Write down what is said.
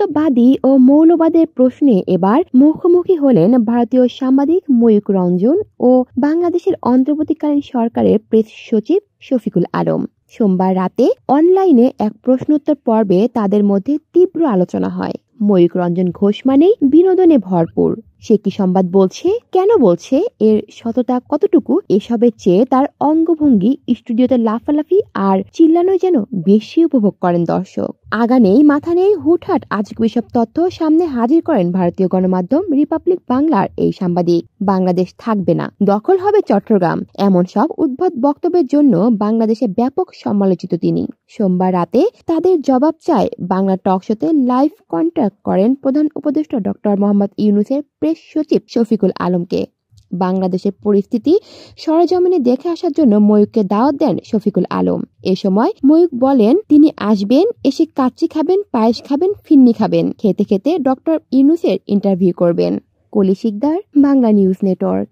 মৌলিকতাবাদী ও মৌলবাদের প্রশ্নে এবার মুখোমুখি হলেন ভারতীয় সাংবাদিক ময়ূক রঞ্জন ও বাংলাদেশের অন্তর্বর্তীকালীন সরকারের প্রেস সচিব শফিকুল আলম। সোমবার রাতে অনলাইনে এক প্রশ্নোত্তর পর্বে তাদের মধ্যে তীব্র আলোচনা হয়। ময়ূক রঞ্জন ঘোষ মানেই বিনোদনে ভরপুর। সে কি সংবাদ বলছে, কেন বলছে, এর সততা কতটুকু, এসবের চেয়ে তার অঙ্গভঙ্গি, স্টুডিওতে লাফালাফি আর চিল্লানোই যেন বেশি উপভোগ করেন দর্শক। আগা নেই মাথা নেই হুটহাট আজকে এসব তথ্য সামনে হাজির করেন ভারতীয় গণমাধ্যম রিপাবলিক বাংলার এই সাংবাদিক। বাংলাদেশ থাকবে না, দখল হবে চট্টগ্রাম, এমন সব উদ্ভট বক্তব্যের জন্য বাংলাদেশে ব্যাপক সমালোচিত তিনি। সোমবার রাতে তাদের জবাব চায় বাংলা টকশোতে লাইভ কন্ট্যাক্ট করেন প্রধান উপদেষ্টা ডক্টর মোহাম্মদ ইউনূসের প্রেস সচিব শফিকুল আলমকে। বাংলাদেশের পরিস্থিতি সরেজমিনে দেখে আসার জন্য ময়ূককে দাওয়াত দেন শফিকুল আলম। এ সময় ময়ূক বলেন তিনি আসবেন, এসে কাচ্চি খাবেন, পায়েস খাবেন, ফিন্নি খাবেন, খেতে খেতে ডক্টর ইউনূসের ইন্টারভিউ করবেন। কলি শিকদার, বাংলা নিউজ নেটওয়ার্ক।